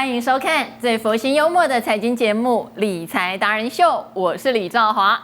欢迎收看最佛心幽默的财经节目《理财达人秀》，我是李兆华。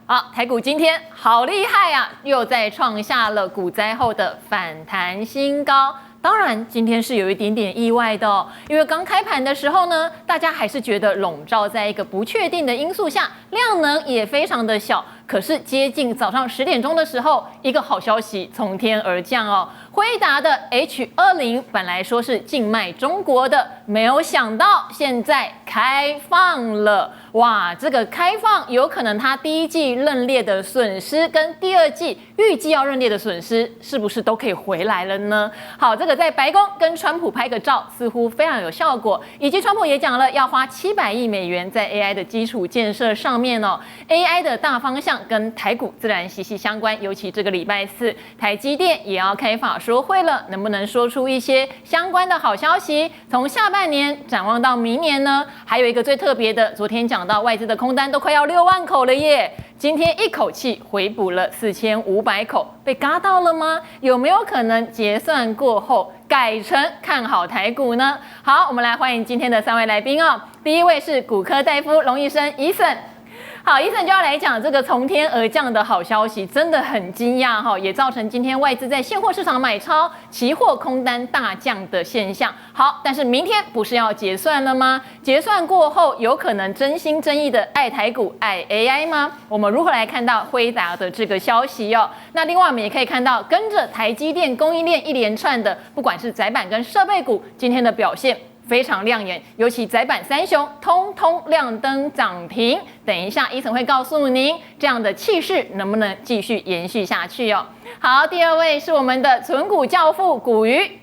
好，台股今天好厉害啊，又再创下了股灾后的反弹新高。当然，今天是有一点点意外的哦，因为刚开盘的时候呢，大家还是觉得笼罩在一个不确定的因素下，量能也非常的小。可是接近早上10点钟的时候，一个好消息从天而降哦，辉达的 H20本来说是禁卖中国的，没有想到现在开放了。哇，这个开放有可能它第一季认列的损失跟第二季预计要认列的损失，是不是都可以回来了呢？好，这个在白宫跟川普拍个照，似乎非常有效果。以及川普也讲了，要花700亿美元在 AI 的基础建设上面哦。AI 的大方向跟台股自然息息相关，尤其这个礼拜四，台积电也要开法说会了，能不能说出一些相关的好消息？从下半年展望到明年呢？还有一个最特别的，昨天讲到外资的空单都快要6万口了耶，今天一口气回补了4500口，被嘎到了吗？有没有可能结算过后改成看好台股呢？好，我们来欢迎今天的3位来宾哦。第一位是股科大夫龙医生Eason。好，Eason就要来讲这个从天而降的好消息，真的很惊讶哈，也造成今天外资在现货市场买超，期货空单大降的现象。好，但是明天不是要结算了吗？结算过后，有可能真心真意的爱台股、爱 AI 吗？我们如何来看到辉达的这个消息哦？那另外我们也可以看到，跟着台积电供应链一连串的，不管是载板跟设备股，今天的表现非常亮眼，尤其载板三雄通通亮灯涨停。等一下，Eason会告诉您这样的气势能不能继续延续下去哦。好，第二位是我们的存股教父古鱼。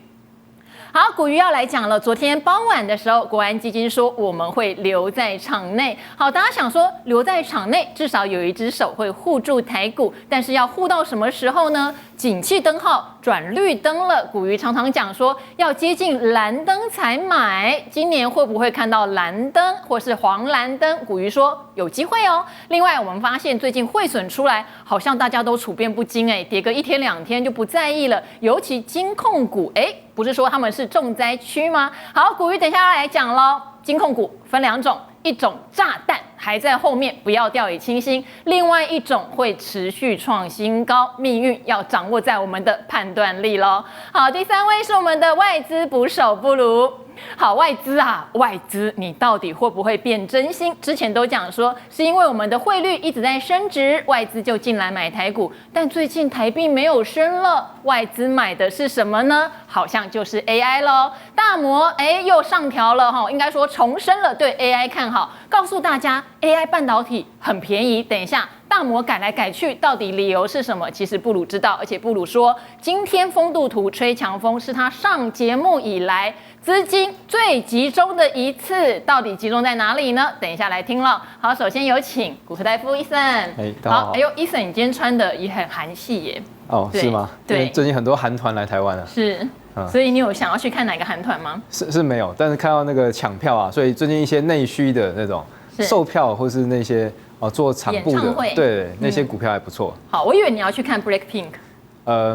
好，古鱼要来讲了。昨天傍晚的时候，国安基金说我们会留在场内。好，大家想说留在场内，至少有一只手会护住台股，但是要护到什么时候呢？景气灯号转绿灯了，古鱼常常讲说要接近蓝灯才买。今年会不会看到蓝灯或是黄蓝灯？古鱼说有机会哦。另外，我们发现最近汇损出来，好像大家都处变不惊跌个1天2天就不在意了。尤其金控股，不是说他们是重灾区吗？好，古鱼等一下要来讲咯。金控股分2种，一种炸弹还在后面，不要掉以轻心；另外一种会持续创新高，命运要掌握在我们的判断力咯。好，第3位是我们的外资不守不如。好，外资啊，外资你到底会不会变真心？之前都讲说是因为我们的汇率一直在升值，外资就进来买台股，但最近台币没有升了，外资买的是什么呢？好像就是 AI 咯。大摩又上调了哈，应该说重申了对 AI 看好，告诉大家 AI 半导体很便宜。等一下，大摩改来改去，到底理由是什么？其实布鲁知道，而且布鲁说，今天风度图吹强风是他上节目以来资金最集中的一次，到底集中在哪里呢？等一下来听了。好，首先有请股科大夫Eason。好，Eason，你今天穿的也很韩系耶。哦，是吗？对，最近很多韩团来台湾啊。是。所以你有想要去看哪个韩团吗？是没有，但是看到那个抢票啊，所以最近一些内需的那种售票，或是那些做场部的，对，那些股票还不错。好，我以为你要去看 Blackpink。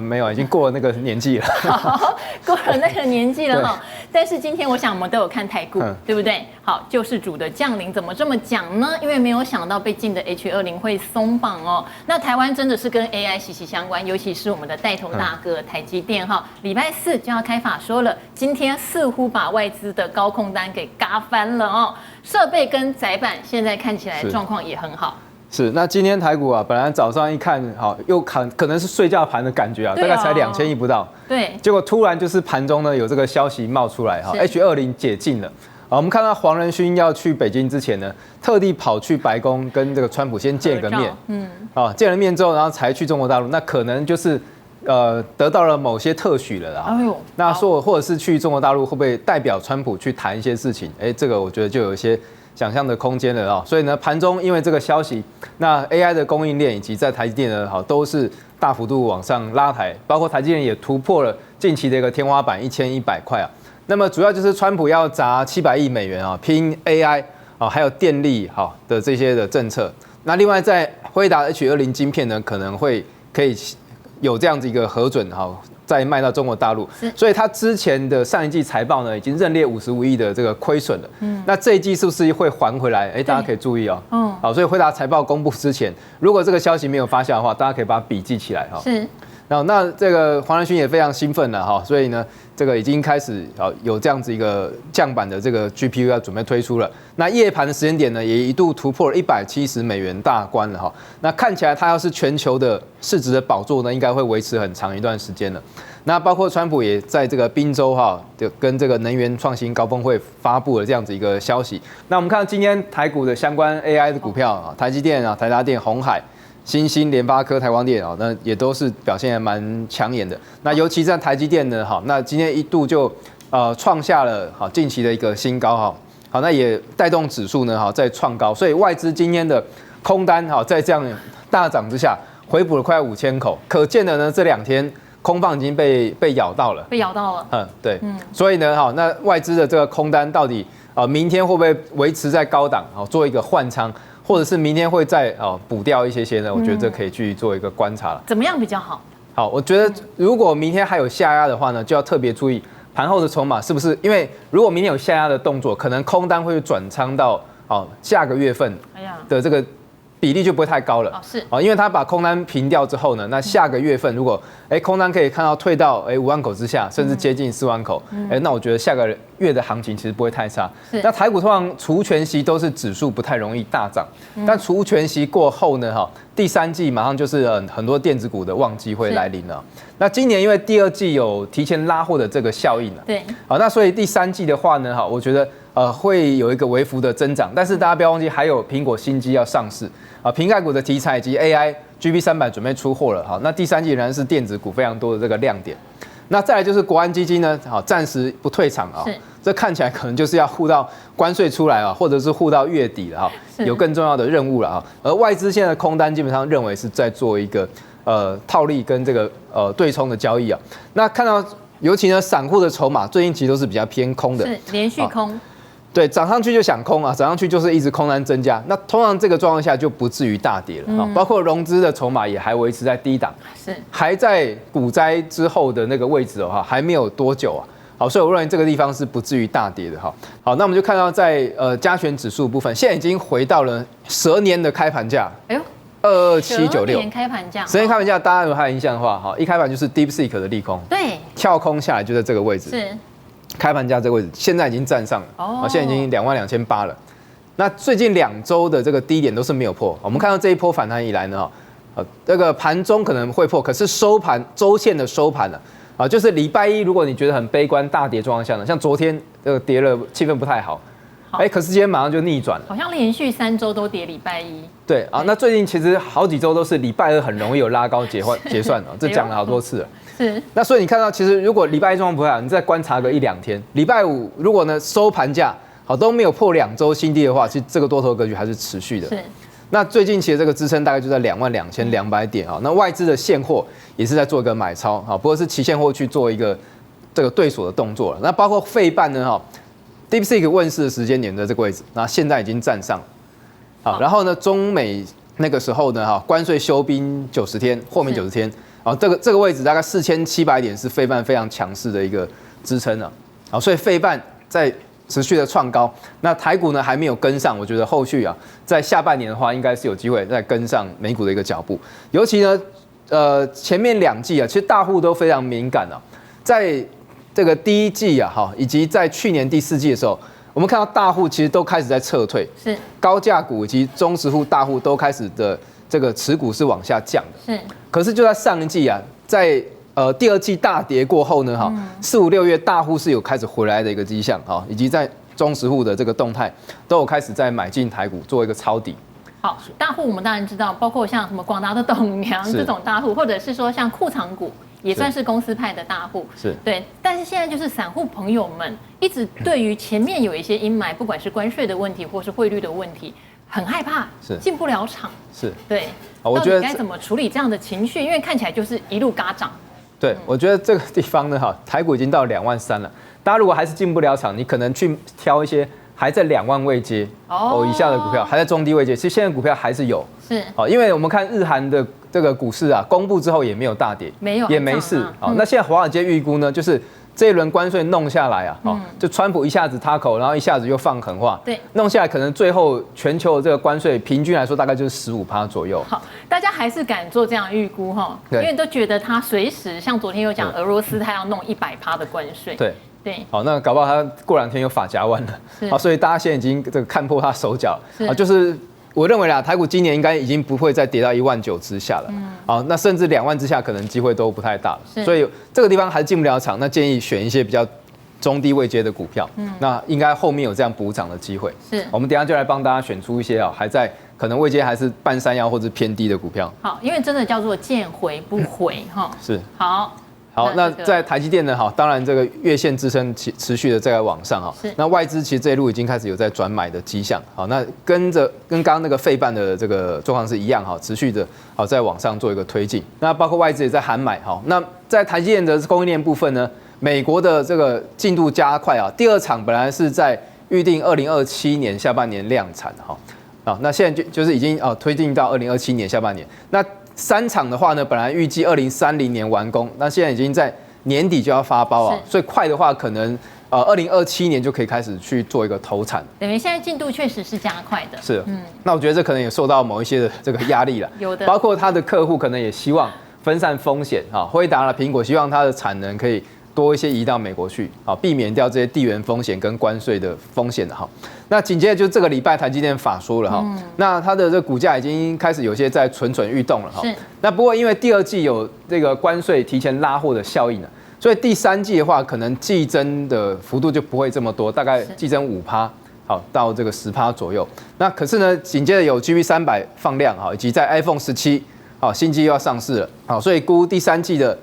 没有，已经过了那个年纪了。好，过了那个年纪了哈。但是今天我想我们都有看台股，对不对？好，救世主的降临怎么这么讲呢？因为没有想到被禁的 H20会松绑哦。那台湾真的是跟 AI 息息相关，尤其是我们的带头大哥台积电哈，礼拜4就要开法说了，今天似乎把外资的高空单给嘎翻了哦。设备跟载板现在看起来状况也很好。是，那今天台股啊，本来早上一看，好，又可能是睡觉盘的感觉啊，大概才2000亿不到，对，结果突然就是盘中呢有这个消息冒出来，哈 ，H20解禁了，我们看到黄仁勋要去北京之前呢，特地跑去白宫跟这个川普先见个面，见了面之后，然后才去中国大陆，那可能就是得到了某些特许了啦，那说或者是去中国大陆会不会代表川普去谈一些事情？这个我觉得就有一些想象的空间了啊，所以呢，盘中因为这个消息，那 AI 的供应链以及在台积电呢，都是大幅度往上拉抬，包括台积电也突破了近期的一个天花板1100块啊。那么主要就是川普要砸700亿美元啊，拼 AI 啊，还有电力好的这些的政策。那另外在辉达 H20晶片呢，可以有这样子一个核准再卖到中国大陆，所以它之前的上一季财报呢，已经认列55亿的这个亏损了。那这一季是不是会还回来？大家可以注意哦。好，所以回答财报公布之前，如果这个消息没有发酵的话，大家可以把它笔记起来哈。是。然后那这个黄仁勋也非常兴奋了哈，所以呢，这个已经开始有这样子一个降版的这个 GPU 要准备推出了。那夜盘的时间点呢，也一度突破了$170大关了哈。那看起来它要是全球的市值的宝座呢，应该会维持很长一段时间了。那包括川普也在这个宾州哈，就跟这个能源创新高峰会发布了这样子一个消息。那我们看到今天台股的相关 AI 的股票啊，台积电啊、台达电、鸿海、新兴、联发科、台光电啊，那也都是表现还蛮抢眼的。那尤其在台积电呢，哈，那今天一度就创下了好近期的一个新高哈，好，那也带动指数呢哈在创高，所以外资今天的空单哈在这样大涨之下回补了快5000口，可见的呢这2天空方已经被咬到了，对，所以呢哈，那外资的这个空单到底明天会不会维持在高档好做一个换仓？或者是明天会再补掉一些呢？我觉得这可以去做一个观察了。怎么样比较好？好，我觉得如果明天还有下压的话呢，就要特别注意盘后的筹码是不是，因为如果明天有下压的动作，可能空单会转仓到下个月份的这个比例就不会太高了。是因为他把空单平掉之后呢，那下个月份如果空单可以看到退到5万口之下，甚至接近4万口，那我觉得下个月的行情其实不会太差。那台股通常除权息都是指数不太容易大涨，但除权息过后呢，第3季马上就是很多电子股的旺季会来临了。那今年因为第2季有提前拉货的这个效应了，对，好，那所以第3季的话呢，我觉得会有一个微幅的增长，但是大家不要忘记还有苹果新机要上市瓶盖股的题材以及 AI、GB300准备出货了，好，那第3季仍然是电子股非常多的这个亮点。那再来就是国安基金呢，暂时不退场啊，这看起来可能就是要护到关税出来啊，或者是护到月底了哈，有更重要的任务了啊。而外资现在的空单基本上认为是在做一个套利跟这个对冲的交易啊。那看到尤其呢散户的筹码最近其实都是比较偏空的，是连续空。对，涨上去就想空啊，涨上去就是一直空单增加。那通常这个状况下就不至于大跌了啊，包括融资的筹码也还维持在低档，是还在股灾之后的那个位置哦，还没有多久啊。好，所以我认为这个地方是不至于大跌的哈。好，那我们就看到在加权指数部分，现在已经回到了10年的开盘价。哎呦，22796。10年开盘价，10年开盘价，大家有还有印象的话，哈，一开盘就是 DeepSeek 的利空，对，跳空下来就在这个位置。是。开盘价这个位置，现在已经站上了，现在已经22800了。那最近2周的这个低点都是没有破。我们看到这一波反弹以来呢，这个盘中可能会破，可是收盘周线的收盘呢，就是礼拜一，如果你觉得很悲观大跌状况下呢，像昨天跌了，气氛不太好。可是今天马上就逆转了，好像连续3周都跌礼拜一。对啊，那最近其实好几周都是礼拜二很容易有拉高结算啊，这讲了好多次了。是，那所以你看到，其实如果礼拜一状况不太好，你再观察个1-2天，礼拜五如果呢收盘价都没有破2周新低的话，其实这个多头格局还是持续的。是，那最近其实这个支撑大概就在22200点啊。那外资的现货也是在做一个买超啊，不过是期现货去做一个这个对锁的动作了。那包括费半呢DeepSeek 问世的时间点在这个位置，那现在已经站上了。好，然后呢，中美那个时候呢关税休兵90天，豁免90天。这个位置大概4700点是费半非常强势的一个支撑了，所以费半在持续的创高，那台股呢还没有跟上，我觉得后续在下半年的话，应该是有机会再跟上美股的一个脚步，尤其呢，前面2季其实大户都非常敏感在这个第1季以及在去年第4季的时候，我们看到大户其实都开始在撤退，是高价股以及中实户大户都开始的。这个持股是往下降的，是。可是就在上一季在第2季大跌过后呢，4、5、6月大户是有开始回来的一个迹象以及在中实户的这个动态都有开始在买进台股做一个抄底。好，大户我们当然知道，包括像什么广达的董娘这种大户，或者是说像库藏股也算是公司派的大户，是对。但是现在就是散户朋友们一直对于前面有一些阴霾，不管是关税的问题或是汇率的问题。很害怕，是进不了场，是对。我觉得该怎么处理这样的情绪？因为看起来就是一路嘎涨。对，我觉得这个地方呢，台股已经到23000了。大家如果还是进不了场，你可能去挑一些还在2万位阶以下的股票，还在中低位阶。其实现在股票还是有，是，因为我们看日韩的这个股市啊，公布之后也没有大跌，也没事。那现在华尔街预估呢，就是这一轮关税弄下来啊，就川普一下子插口，然后一下子又放狠话，对，弄下来可能最后全球的这个关税平均来说大概就是15%左右。好，大家还是敢做这样预估哈，因为都觉得他随时像昨天有讲俄罗斯他要弄100%的关税，对，好，那搞不好他过2天又法夹弯了，好，所以大家现在已经这个看破他手脚啊，就是我认为啦，台股今年应该已经不会再跌到19000之下了，好，那甚至2万之下可能机会都不太大了，所以这个地方还是进不了场，那建议选一些比较中低位阶的股票，那应该后面有这样补涨的机会，是，我们等一下就来帮大家选出一些还在可能位阶还是半山腰或者偏低的股票，好，因为真的叫做见回不回哈，是，好，那在台积电呢，当然这个月线支撑持续的在往上那外资其实这一路已经开始有在转买的迹象，那跟刚刚那个费半的这个状况是一样持续的在往上做一个推进，那包括外资也在喊买那在台积电的供应链部分呢，美国的这个进度加快第2场本来是在预定2027年下半年量产那现在就是已经推进到2027年下半年，那3场的话呢，本来预计2030年完工，那现在已经在年底就要发包所以快的话可能2027年就可以开始去做一个投产。等于现在进度确实是加快的。是，那我觉得这可能也受到某一些的这个压力了，有的，包括他的客户可能也希望分散风险辉达了、苹果希望它的产能可以多一些移到美国去，避免掉这些地缘风险跟关税的风险的那紧接着就这个礼拜台积电法说了那它的这个股价已经开始有些在蠢蠢欲动了那不过因为第2季有这个关税提前拉货的效应所以第3季的话可能季增的幅度就不会这么多，大概季增5%到这个10%左右。那可是呢，紧接着有 GB300 放量以及在 iPhone 17新机又要上市了所以估第3季的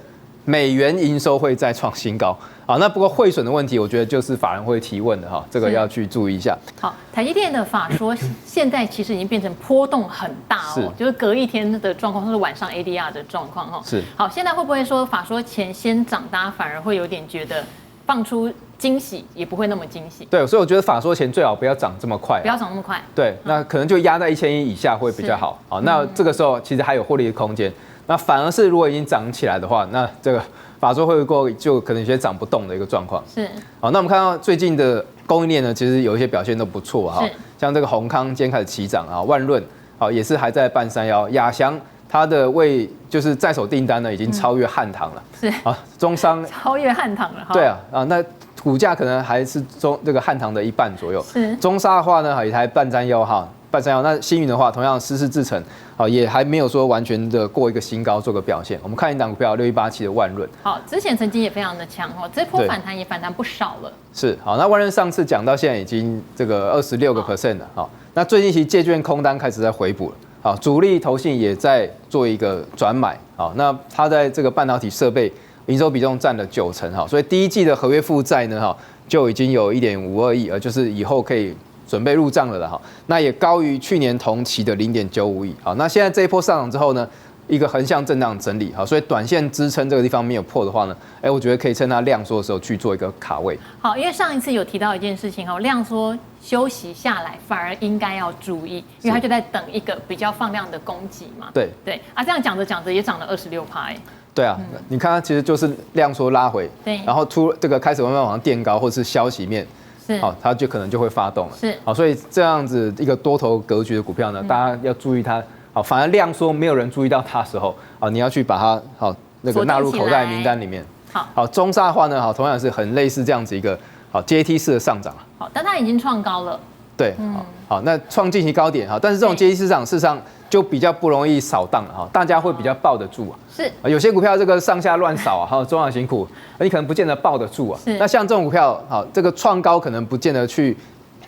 美元营收会再创新高那不过汇损的问题，我觉得就是法人会提问的这个要去注意一下。好，台积电的法说现在其实已经变成波动很大就是隔一天的状况，或是晚上 ADR 的状况是。好，现在会不会说法说前先涨，大家反而会有点觉得放出惊喜，也不会那么惊喜？对，所以我觉得法说前最好不要涨这么快，不要涨那么快。对，那可能就压在1000亿以下会比较好那这个时候其实还有获利的空间。那反而是如果已经涨起来的话，那这个法说会过就可能有些涨不动的一个状况。是。那我们看到最近的供应链呢，其实有一些表现都不错像这个宏康今天开始起涨万润也是还在半山腰，亚翔它的就是在手订单呢已经超越汉唐了。是。中商超越汉唐了对那股价可能还是这个汉唐的1半左右。是。中砂的话呢也还半山腰半山腰。那星云的话，同样湿制程也还没有说完全的过一个新高做个表现。我们看一档股票6187的万润，好，之前曾经也非常的强这波反弹也反弹不少了。是那万润上次讲到现在已经这个26% 了那最近其实借券空单开始在回补了主力投信也在做一个转买那它在这个半导体设备营收比重占了90%所以第1季的合约负债呢就已经有1.52亿，就是以后可以准备入账了那也高于去年同期的0.95亿。那现在这一波上涨之后呢，一个横向震荡整理所以短线支撑这个地方没有破的话呢，我觉得可以趁它量缩的时候去做一个卡位。好，因为上一次有提到一件事情量缩休息下来，反而应该要注意，因为它就在等一个比较放量的攻击嘛。对这样讲着讲着也涨了26%对你看它其实就是量缩拉回，对，然后这个开始慢慢往上垫高，或是消息面。它就可能就会发动了。是，所以这样子一个多头格局的股票呢，大家要注意它。反而量缩没有人注意到它的时候，你要去把它那个纳入口袋名单里面。好，中砂的话呢，同样是很类似这样子一个阶梯式的上涨。好，但它已经创高了。对，好，那创近期高点但是这种阶梯市场事实上就比较不容易扫荡了大家会比较抱得住是，有些股票这个上下乱扫中小型股，你可能不见得抱得住那像这种股票这个创高可能不见得去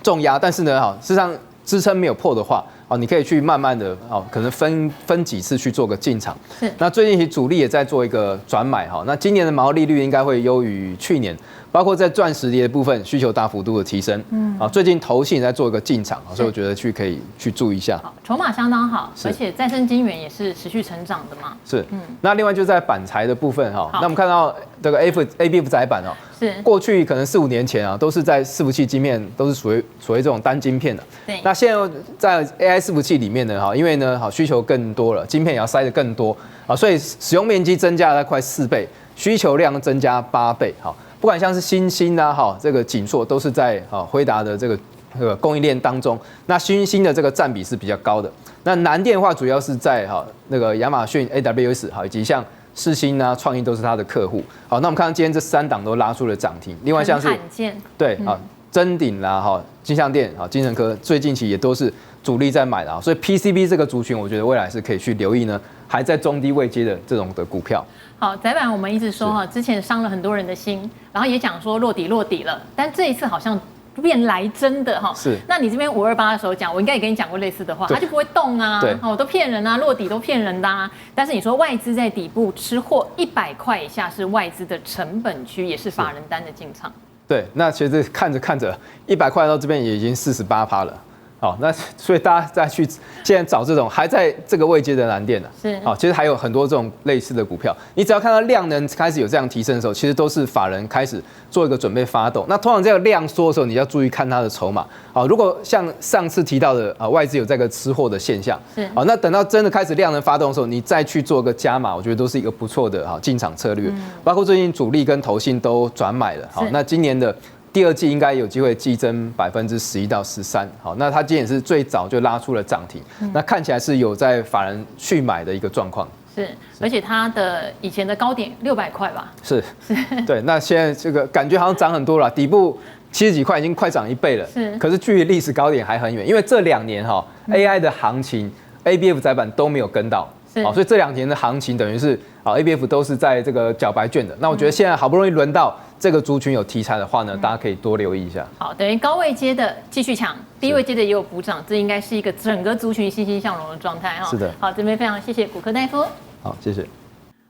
重压，但是呢事实上支撑没有破的话你可以去慢慢的可能分几次去做个进场。是，那最近其实主力也在做一个转买那今年的毛利率应该会优于去年。包括在钻石的部分需求大幅度的提升，最近投信也在做一个进场，所以我觉得可以去注意一下。筹码相当好，而且再生晶圆也是持续成长的嘛。是，那另外就在板材的部分那我们看到这个 ABF 载板是过去可能4、5年前都是在伺服器晶片都是属于这种单晶片的。对，那现在在 AI 伺服器里面呢，哈，因为呢，好需求更多了，晶片也要塞得更多啊，所以使用面积增加了快4倍，需求量增加8倍，好，不管像是新兴啊，哈，这个景硕都是在辉达的这个供应链当中，那新兴的这个占比是比较高的。那南电的话，主要是在那个亚马逊 AWS 以及像世芯啊、创意都是它的客户。好，那我们看到今天这3档都拉出了涨停。另外像是对啊，臻鼎啦、金像电、精神科，最近期也都是主力在买的啊。所以 PCB 这个族群，我觉得未来是可以去留意呢，还在中低位阶的这种的股票。好，载板我们一直说之前伤了很多人的心，然后也讲说落底了，但这一次好像变来真的哈。是。那你这边528的时候讲，我应该也跟你讲过类似的话，它就不会动啊，对，都骗人啊，落底都骗人的啊。但是你说外资在底部吃货100块以下是外资的成本区，也是法人单的进场。对，那其实看着100块到这边也已经48%了。好，那所以大家再去现在找这种还在这个位阶的南电呢，是好，其实还有很多这种类似的股票，你只要看到量能开始有这样提升的时候，其实都是法人开始做一个准备发动。那通常这个量缩的时候，你要注意看它的筹码。好，如果像上次提到的外资有这个吃货的现象，是好，那等到真的开始量能发动的时候，你再去做个加码，我觉得都是一个不错的进场策略。包括最近主力跟投信都转买了，好，那今年的第2季应该有机会季增11%到13%，好，那它今天也是最早就拉出了涨停，那看起来是有在法人去买的一个状况。是，而且它的以前的高点600块吧？是，对，那现在这个感觉好像涨很多了，底部70几块已经快涨1倍了，是，可是距离历史高点还很远，因为这2年AI 的行情 ABF 载板都没有跟到。好，所以这2年的行情等于是ABF 都是在这个缴白卷的。那我觉得现在好不容易轮到这个族群有题材的话呢，大家可以多留意一下。好，等于高位阶的继续抢，低位阶的也有补涨，这应该是一个整个族群欣欣向荣的状态哈。是的。好，这边非常谢谢股科大夫。好，谢谢。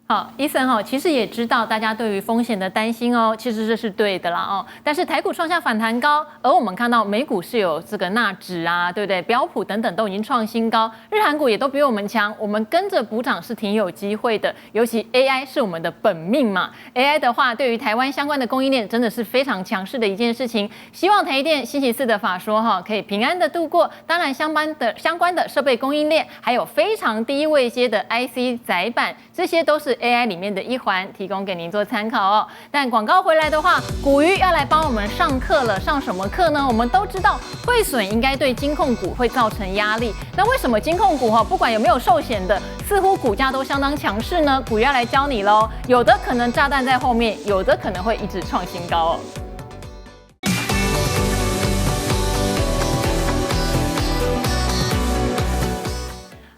好，Ethan其实也知道大家对于风险的担心哦，其实这是对的啦但是台股创下反弹高，而我们看到美股是有这个纳指啊，对不对？标普等等都已经创新高，日韩股也都比我们强，我们跟着补涨是挺有机会的。尤其 AI 是我们的本命嘛 ，AI 的话对于台湾相关的供应链真的是非常强势的一件事情。希望台积电星期4的法说可以平安的度过。当然相关的设备供应链，还有非常低位阶的 IC 载板，这些都是AI 里面的一环，提供给您做参考哦。但广告回来的话，股鱼要来帮我们上课了，上什么课呢？我们都知道汇损应该对金控股会造成压力，那为什么金控股不管有没有寿险的，似乎股价都相当强势呢？股鱼要来教你喽，有的可能炸弹在后面，有的可能会一直创新高哦。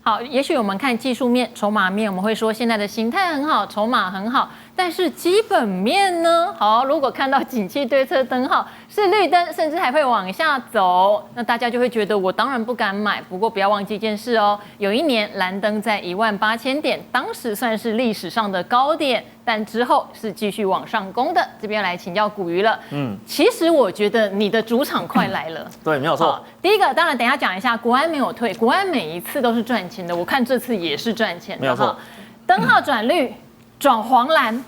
好，也许我们看技术面、筹码面，我们会说现在的形态很好，筹码很好，但是基本面呢？好，如果看到景气对策灯号是绿灯，甚至还会往下走，那大家就会觉得我当然不敢买。不过不要忘记一件事哦，有一年蓝灯在18000点，当时算是历史上的高点，但之后是继续往上攻的。这边来请教股鱼了。其实我觉得你的主场快来了。对，没有错。第一个，当然等一下讲一下，国安没有退，国安每一次都是赚钱的，我看这次也是赚钱的。没有错。灯号转绿。转黄蓝，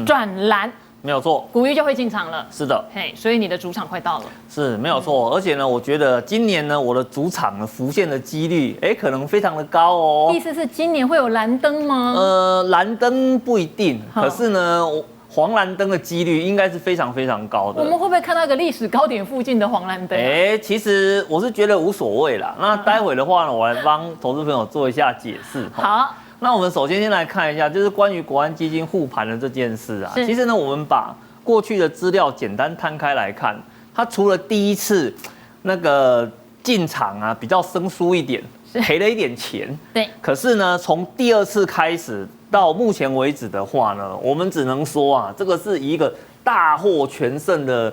转蓝，没有错，股鱼就会进场了。是的，所以你的主场快到了，是没有错。而且呢，我觉得今年呢，我的主场呢浮现的几率，可能非常的高哦。意思是今年会有蓝灯吗？蓝灯不一定，可是呢，黄蓝灯的几率应该是非常非常高的。我们会不会看到一个历史高点附近的黄蓝灯？其实我是觉得无所谓啦。那待会的话呢，我来帮投资朋友做一下解释。好。那我们首先先来看一下，就是关于国安基金护盘的这件事啊。其实呢，我们把过去的资料简单摊开来看，它除了第一次那个进场啊比较生疏一点，赔了一点钱。对。可是呢，从第2次开始到目前为止的话呢，我们只能说啊，这个是一个大获全胜的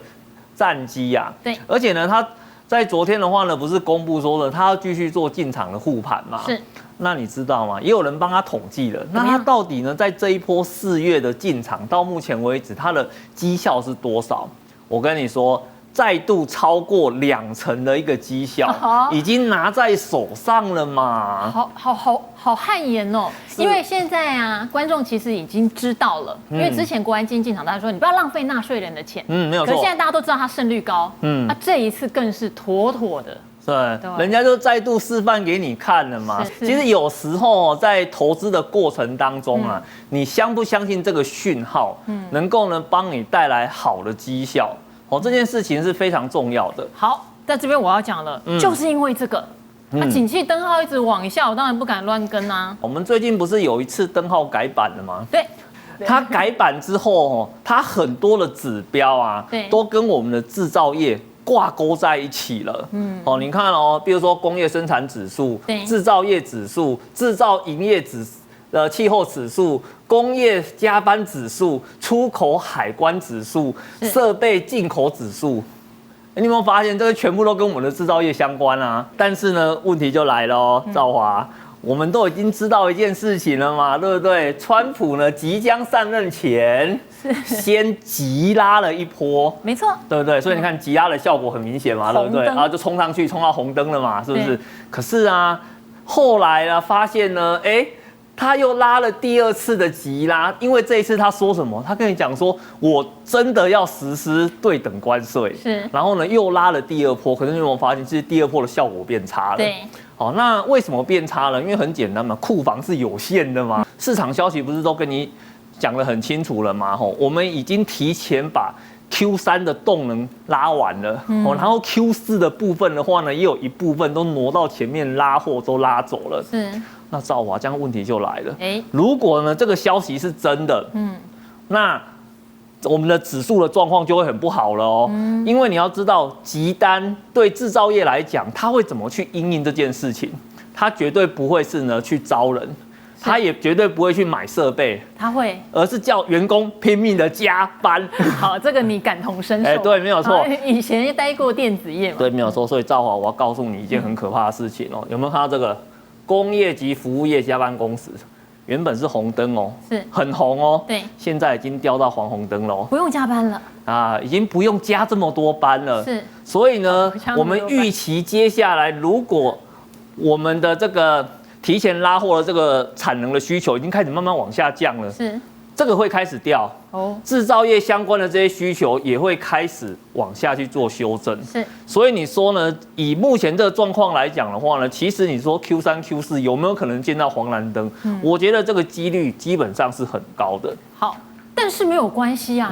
战绩啊。对。而且呢，他在昨天的话呢，不是公布说了，他要继续做进场的护盘嘛？是。那你知道吗？也有人帮他统计了。那他到底呢，在这一波4月的进场到目前为止，他的绩效是多少？我跟你说，再度超过20%的一个绩效，已经拿在手上了嘛。好汗颜哦！因为现在啊，观众其实已经知道了，因为之前国安基金进场，大家说你不要浪费纳税人的钱，没有错。可是现在大家都知道他胜率高，这一次更是妥妥的。对，人家就再度示范给你看了嘛。其实有时候在投资的过程当中啊，你相不相信这个讯号，能够呢帮你带来好的绩效，这件事情是非常重要的。好，在这边我要讲了，就是因为这个。景气灯号一直往下，我当然不敢乱跟啊。我们最近不是有一次灯号改版了吗？对，它改版之后，它很多的指标啊，都跟我们的制造业挂钩在一起了。你看哦，比如说工业生产指数、制造业指数、制造营业气候指数、工业加班指数、出口海关指数、设备进口指数。你有没有发现，这个全部都跟我们的制造业相关啊？但是呢，问题就来了哦，兆华，我们都已经知道一件事情了嘛，对不对？川普呢即将上任前，先急拉了一波，没错，对不对？所以你看急拉的效果很明显嘛，对不对？然后就冲上去，冲到红灯了嘛，是不是？可是啊，后来呢，发现呢，他又拉了第二次的急拉，因为这一次他说什么？他跟你讲说，我真的要实施对等关税，然后呢又拉了第二波，可是你有没有发现，其实第二波的效果变差了？对，好，那为什么变差了？因为很简单嘛，库房是有限的嘛，市场消息不是都跟你讲得很清楚了吗？我们已经提前把Q3的动能拉完了，然后 Q4的部分的话呢，也有一部分都挪到前面拉货都拉走了。那兆华，这样问题就来了。如果呢这个消息是真的，那我们的指数的状况就会很不好了哦。因为你要知道，急单对制造业来讲，它会怎么去因应这件事情？它绝对不会是呢去招人。他也绝对不会去买设备，他会，而是叫员工拼命的加班。好，这个你感同身受。对，没有错。以前也待过电子业嘛。对，没有错。所以兆华，我要告诉你一件很可怕的事情哦。有没有看到这个工业及服务业加班工时？原本是红灯哦，是很红哦。对，现在已经掉到黄红灯了，不用加班了啊，已经不用加这么多班了。是。所以呢，我们预期接下来，如果我们的这个提前拉货的这个产能的需求已经开始慢慢往下降了，这个会开始掉哦。制造业相关的这些需求也会开始往下去做修正，所以你说呢？以目前这个状况来讲的话呢，其实你说 Q3、Q4 有没有可能见到黄蓝灯？我觉得这个几率基本上是很高的。好，但是没有关系啊。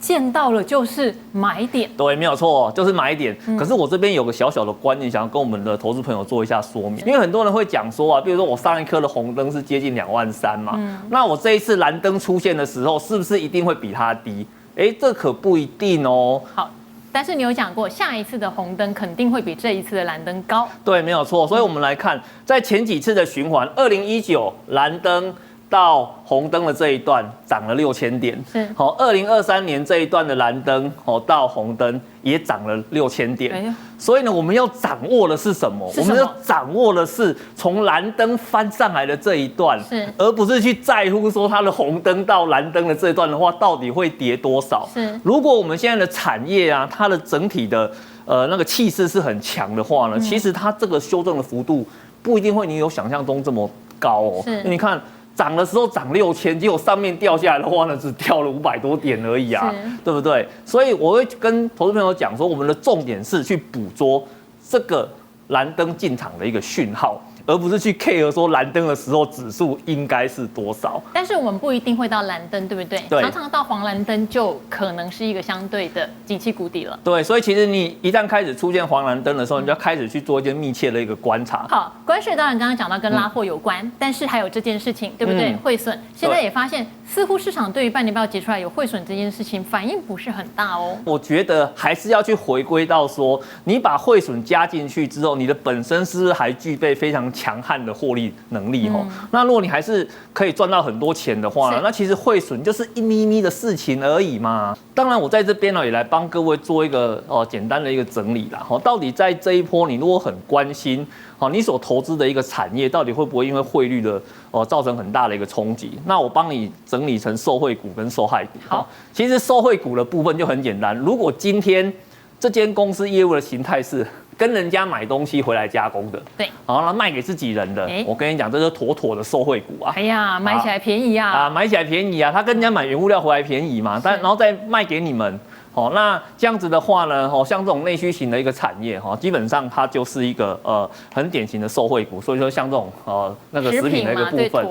见到了就是买点，对，没有错，就是买点。可是我这边有个小小的观念，想要跟我们的投资朋友做一下说明。因为很多人会讲说啊，比如说我上一颗的红灯是接近23000嘛，那我这一次蓝灯出现的时候，是不是一定会比它低？这可不一定哦。好，但是你有讲过，下一次的红灯肯定会比这一次的蓝灯高。对，没有错。所以我们来看，在前几次的循环，2019蓝灯到红灯的这一段涨了6000点，好，2023年这一段的蓝灯到红灯也涨了6000点，所以呢，我们要掌握的是什么？我们要掌握的是从蓝灯翻上来的这一段，而不是去在乎说它的红灯到蓝灯的这一段的话，到底会跌多少？如果我们现在的产业啊，它的整体的那个气势是很强的话呢，其实它这个修正的幅度不一定会你有想象中这么高哦。你看。涨的时候涨6000，结果上面掉下来的话呢，只掉了500多点而已啊，对不对？所以我会跟投资朋友讲说，我们的重点是去捕捉这个蓝灯进场的一个讯号，而不是去 care 说蓝灯的时候指数应该是多少。但是我们不一定会到蓝灯，对不对？对，常常到黄蓝灯就可能是一个相对的景气谷底了。对，所以其实你一旦开始出现黄蓝灯的时候，你就要开始去做一件密切的一个观察。好，关税当然刚刚讲到跟拉货有关，但是还有这件事情，对不对？汇损，现在也发现似乎市场对于半年报结出来有汇损这件事情反应不是很大哦。我觉得还是要去回归到说，你把汇损加进去之后，你的本身是不是还具备非常强悍的获利能力哦？那如果你还是可以赚到很多钱的话呢，那其实汇损就是一咪咪的事情而已嘛。当然，我在这边呢也来帮各位做一个简单的一个整理啦。到底在这一波，你如果很关心你所投资的一个产业到底会不会因为汇率的造成很大的一个冲击？那我帮你整理成受惠股跟受害股。好，其实受惠股的部分就很简单，如果今天这间公司业务的形态是跟人家买东西回来加工的，对，好，那卖给自己人的，我跟你讲，这是妥妥的受惠股啊！哎呀，买起来便宜啊！买起来便宜啊！他跟人家买原物料回来便宜嘛，然后再卖给你们，好，那这样子的话呢，像这种内需型的一个产业基本上它就是一个很典型的受惠股，所以说像这种那个食品的一个部分，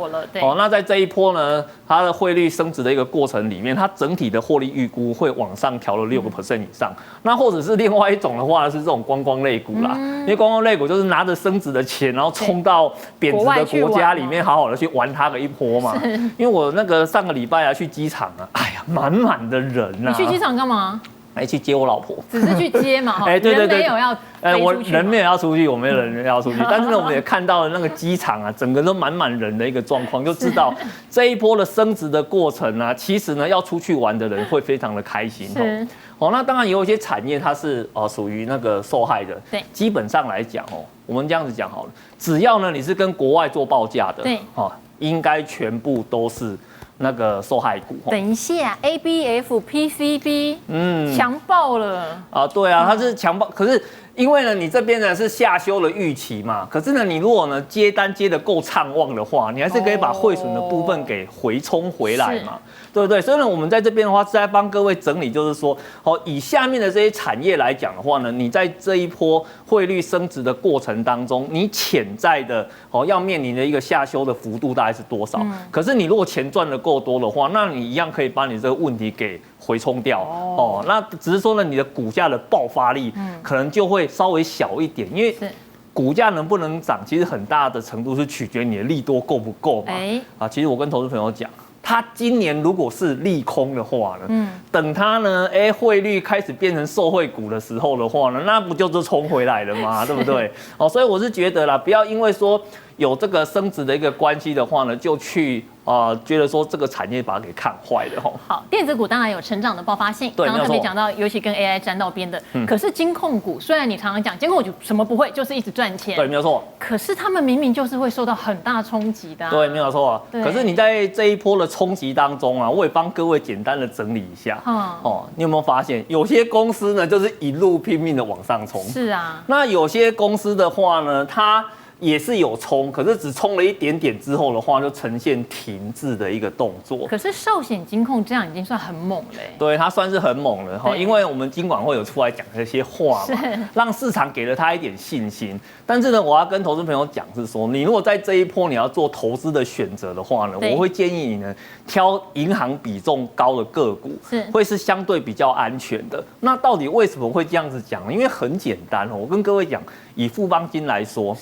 那在这一波呢，它的汇率升值的一个过程里面，它整体的获利预估会往上调了6% 以上。那或者是另外一种的话是这种观光类股啦，因为观光类股就是拿着升值的钱，然后冲到贬值的国家里面，好好的去玩它个一波嘛。因为我那个上个礼拜去机场啊，哎呀，满满的人啊。你去机场干嘛？去接我老婆，只是去接嘛，对，人没有要我人没有要出去，我没有人要出去，但是呢，我们也看到了那个机场啊，整个都满满人的一个状况，就知道这一波的升值的过程啊，其实呢，要出去玩的人会非常的开心。那当然也有一些产业它是属于那个受害的，对，基本上来讲我们这样子讲好了，只要呢你是跟国外做报价的，对，应该全部都是那个受害股。等一下 ，ABF、PCB，强爆了啊！对啊，它是强爆，可是因为呢，你这边呢是下修了预期嘛，可是呢，你如果呢接单接得够畅旺的话，你还是可以把汇损的部分给回冲回来嘛，对不对？所以呢，我们在这边的话是在帮各位整理，就是说，以下面的这些产业来讲的话呢，你在这一波汇率升值的过程当中，你潜在的要面临的一个下修的幅度大概是多少？可是你如果钱赚得够多的话，那你一样可以把你这个问题给回冲掉那只是说呢，你的股价的爆发力可能就会稍微小一点，因为股价能不能涨，其实很大的程度是取决于你的利多够不够嘛。其实我跟投资朋友讲，他今年如果是利空的话呢，等他呢，汇率开始变成受惠股的时候的话呢，那不就是冲回来了吗？对不对？所以我是觉得啦，不要因为说有这个升值的一个关系的话呢，就去觉得说这个产业把它给看坏了好，电子股当然有成长的爆发性，刚刚特别讲到，尤其跟 AI 沾到边的。可是金控股，虽然你常常讲金控股什么不会，就是一直赚钱，对，没有错。可是他们明明就是会受到很大冲击的对，没有错。可是你在这一波的冲击当中啊，我也帮各位简单的整理一下。你有没有发现有些公司呢，就是一路拼命的往上冲？是啊。那有些公司的话呢，它也是有冲，可是只冲了一点点之后的话，就呈现停滞的一个动作。可是寿险金控这样已经算很猛了。对，它算是很猛了因为我们金管会有出来讲这些话嘛，让市场给了它一点信心。但是呢，我要跟投资朋友讲是说，你如果在这一波你要做投资的选择的话呢，我会建议你呢挑银行比重高的个股，会是相对比较安全的。那到底为什么会这样子讲呢？因为很简单我跟各位讲，以富邦金来说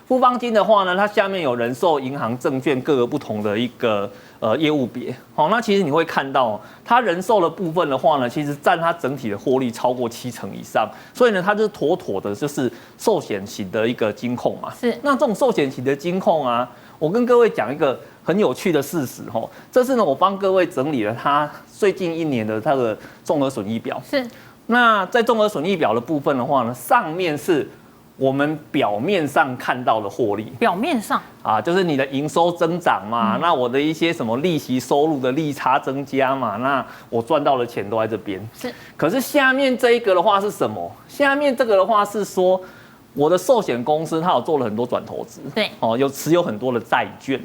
富邦金的话呢，它下面有人寿、银行、证券各个不同的一个业务别。那其实你会看到，它人寿的部分的话呢，其实占它整体的获利超过70%以上，所以呢，它就是妥妥的就是寿险型的一个金控嘛。那这种寿险型的金控啊，我跟各位讲一个很有趣的事实这是呢我帮各位整理了它最近一年的它的综合损益表。那在综合损益表的部分的话呢，上面是我们表面上看到的获利，表面上就是你的营收增长嘛，那我的一些什么利息收入的利差增加嘛，那我赚到的钱都在这边。可是下面这一个的话是什么？下面这个的话是说，我的寿险公司它有做了很多转投资，有持有很多的债券，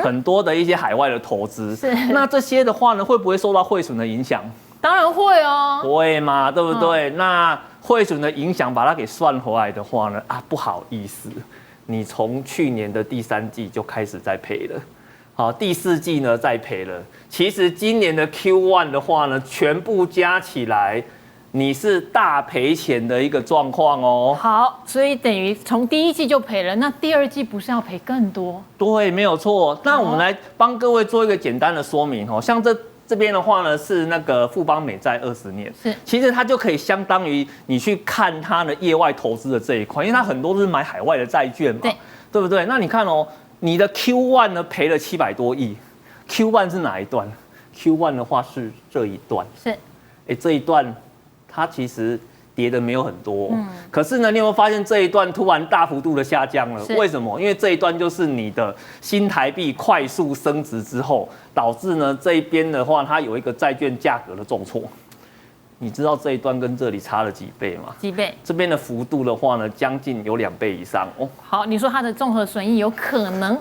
很多的一些海外的投资。那这些的话呢，会不会受到汇损的影响？当然会会嘛，对不对？那汇损的影响把它给算回来的话呢，不好意思，你从去年的第3季就开始在赔了，第4季呢再赔了。其实今年的 Q1 的话呢，全部加起来，你是大赔钱的一个状况好，所以等于从第1季就赔了，那第2季不是要赔更多？对，没有错。那我们来帮各位做一个简单的说明像这边的话呢是那个富邦美债20年，其实它就可以相当于你去看它的业外投资的这一块，因为它很多都是买海外的债券嘛，对不对？那你看你的 Q1 呢赔了700多亿 ，Q1 是哪一段 ？Q1 的话是这一段，这一段它其实跌的没有很多，可是呢，你有没有发现这一段突然大幅度的下降了？为什么？因为这一段就是你的新台币快速升值之后，导致呢这一边的话，它有一个债券价格的重挫。你知道这一段跟这里差了几倍吗？几倍？这边的幅度的话呢，将近有2倍以上好，你说它的综合损益有可能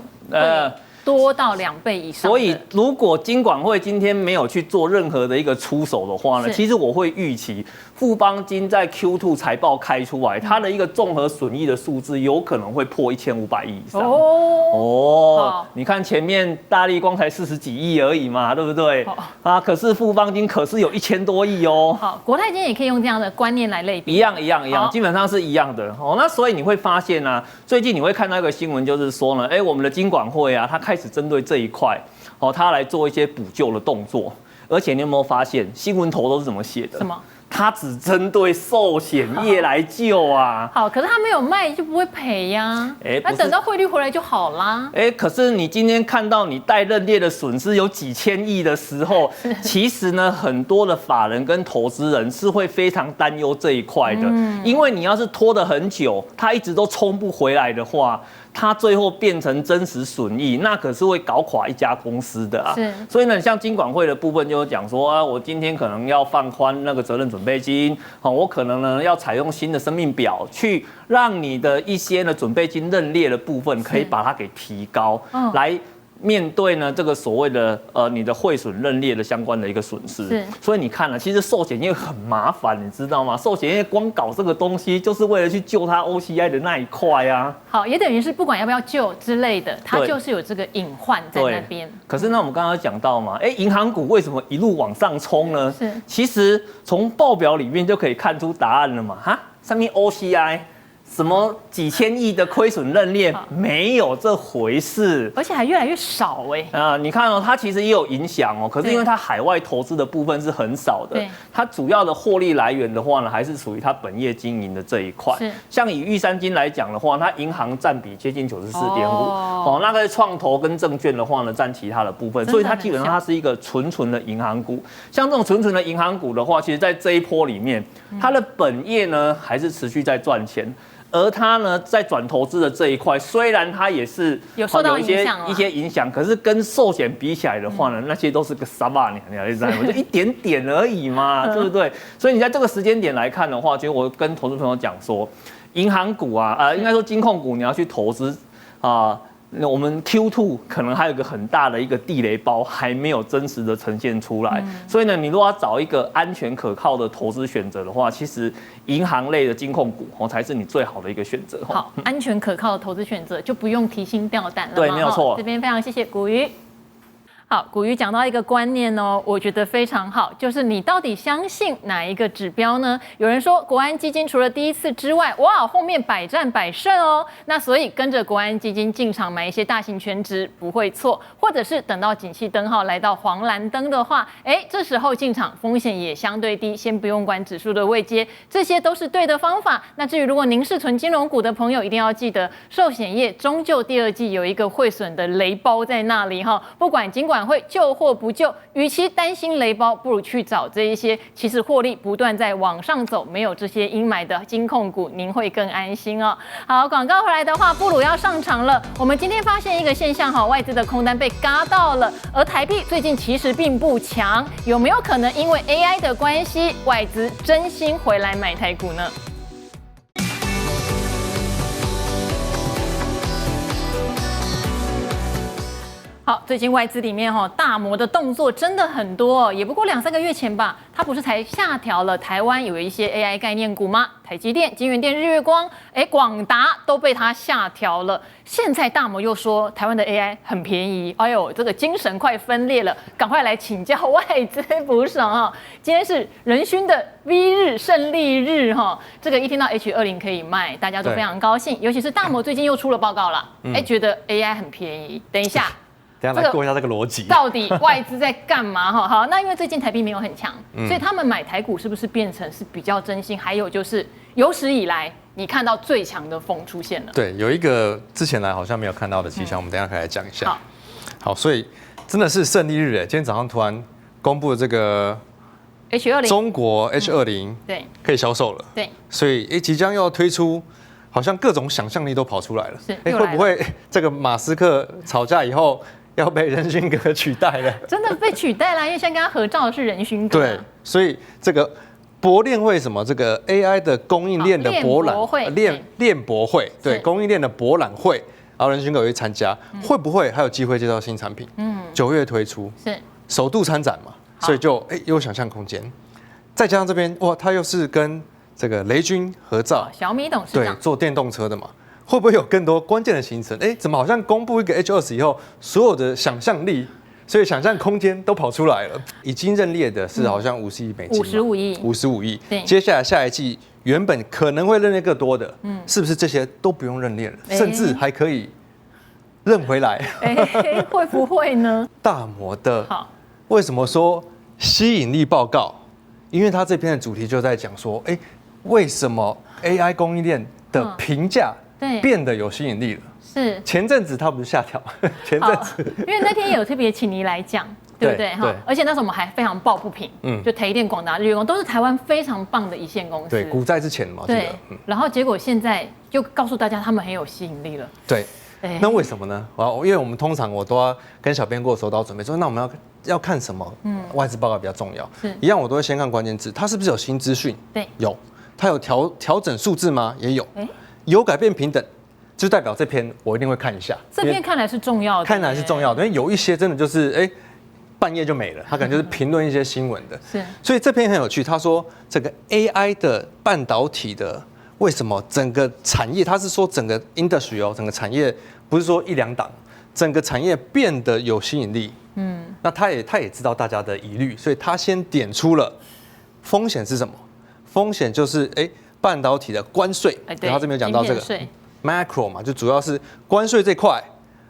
多到2倍以上。所以如果金管会今天没有去做任何的一个出手的话呢，其实我会预期富邦金在 Q2 财报开出来，它的一个综合损益的数字有可能会破1500亿以上。你看前面大立光才40几亿而已嘛，对不对？可是富邦金可是有1000多亿哦。好，国泰金也可以用这样的观念来类比。一样，基本上是一样的。那所以你会发现啊，最近你会看到一个新闻，就是说呢，我们的金管会啊，它开始针对这一块，它来做一些补救的动作。而且你有没有发现新闻头都是怎么写的？什么？它只针对寿险业来救啊。好，可是它没有卖就不会赔呀。那等到汇率回来就好啦。可是你今天看到你待认列的损失有几千亿的时候，其实呢，很多的法人跟投资人是会非常担忧这一块的。因为你要是拖得很久，它一直都冲不回来的话，它最后变成真实损益，那可是会搞垮一家公司的啊。所以呢，像金管会的部分就有讲说我今天可能要放宽那个责任准备金，我可能呢要采用新的生命表，去让你的一些呢准备金认列的部分可以把它给提高，来面对呢这个所谓的你的汇损认列的相关的一个损失。所以你看了，其实寿险业很麻烦，你知道吗？寿险业光搞这个东西，就是为了去救它 OCI 的那一块啊。好，也等于是不管要不要救之类的，它就是有这个隐患在那边。可是呢，我们刚刚讲到嘛，银行股为什么一路往上冲呢？其实从报表里面就可以看出答案了嘛。上面 OCI。什么几千亿的亏损认列，没有这回事，而且还越来越少你看它其实也有影响可是因为它海外投资的部分是很少的，它主要的获利来源的话呢，还是属于它本业经营的这一块。像以玉山金来讲的话，它银行占比接近94.5%，那个创投跟证券的话呢，占其他的部分，所以它基本上它是一个纯的银行股。像这种纯的银行股的话，其实在这一波里面，它的本业呢还是持续在赚钱。而它呢，在转投资的这一块，虽然它也是有受到一些影响，可是跟寿险比起来的话呢，那些都是个沙巴你知道吗？就一点点而已嘛，对不对？所以你在这个时间点来看的话，其实我跟投资朋友讲说，银行股应该说金控股你要去投资那我们 Q2 可能还有一个很大的一个地雷包还没有真实的呈现出来，所以呢，你如果要找一个安全可靠的投资选择的话，其实银行类的金控股才是你最好的一个选择。好，安全可靠的投资选择就不用提心吊胆了。对，没有错。这边非常谢谢古鱼。好，古鱼讲到一个观念我觉得非常好，就是你到底相信哪一个指标呢？有人说国安基金除了第一次之外，哇，后面百战百胜那所以跟着国安基金进场买一些大型权值不会错，或者是等到景气灯号来到黄蓝灯的话，这时候进场风险也相对低，先不用管指数的位阶，这些都是对的方法。那至于如果您是纯金融股的朋友，一定要记得，寿险业终究第二季有一个汇损的雷包在那里不管金管会救或不救，与其担心雷包，不如去找这一些其实获利不断在往上走，没有这些阴霾的金控股，您会更安心好，广告回来的话，布鲁要上场了。我们今天发现一个现象外资的空单被嘎到了，而台币最近其实并不强，有没有可能因为 AI 的关系，外资真心回来买台股呢？好，最近外资里面大摩的动作真的很多也不过2-3个月前吧，它不是才下调了台湾有一些 AI 概念股吗？台积电、金元店、日月光，广达都被它下调了。现在大摩又说台湾的 AI 很便宜，哎呦，这个精神快分裂了，赶快来请教外资补手今天是仁勋的 V 日胜利日这个一听到 H20可以卖，大家都非常高兴，尤其是大摩最近又出了报告了，觉得 AI 很便宜。等一下。等一下来过一下这个逻辑，到底外资在干嘛好，那因为最近台币没有很强，所以他们买台股是不是变成是比较真心？还有就是有史以来你看到最强的风出现了。对，有一个之前来好像没有看到的迹象，我们等一下可以来讲一下。好，所以真的是胜利日今天早上突然公布了这个 H20，中国 H20，对，可以销售了。对，所以即将要推出。好像各种想象力都跑出来了，会不会这个马斯克吵架以后要被仁勋哥取代了？真的被取代了，因为现在跟他合照的是仁勋哥。对，所以这个博链会什么？这个 AI 的供应链的博览链博会，对，供应链的博览会然后人均狗也会参加，会不会还有机会接到新产品？9月推出，是首度参展嘛，所以就有想象空间。再加上这边哇，它又是跟这个雷军合照，小米董事对，长做电动车的嘛，会不会有更多关键的行程？怎么好像公布一个 H20以后，所有的想象力，所以想象空间都跑出来了。已经认列的是好像50亿美金，55亿，55亿。对，接下来下一季原本可能会认列更多的，是不是这些都不用认列了，甚至还可以认回来？会不会呢？大摩的为什么说吸引力报告？因为他这篇的主题就在讲说，为什么 AI 供应链的评价变得有吸引力了？是前阵子他不是下调，前阵子因为那天有特别请你来讲，对不对？而且那时候我们还非常抱不平，就台积电、广达、日月光都是台湾非常棒的一线公司，对，股灾之前嘛，对，然后结果现在就告诉大家他们很有吸引力了，对。那为什么呢？因为我们通常我都要跟小编过的时候都要准备说，那我们要看什么？外资报告比较重要。一样我都会先看关键字，它是不是有新资讯？对，有。它有调整数字吗？也有。有改变平等，就代表这篇我一定会看一下。这篇看来是重要的，看来是重要的，因为有一些真的就是半夜就没了，他可能就是评论一些新闻的。是。所以这篇很有趣，他说这个 AI 的半导体的。为什么整个产业？他是说整个 industry 整个产业不是说一两档，整个产业变得有吸引力。那他也知道大家的疑虑，所以他先点出了风险是什么？风险就是半导体的关税，然后这边有讲到这个 macro 嘛，就主要是关税这块，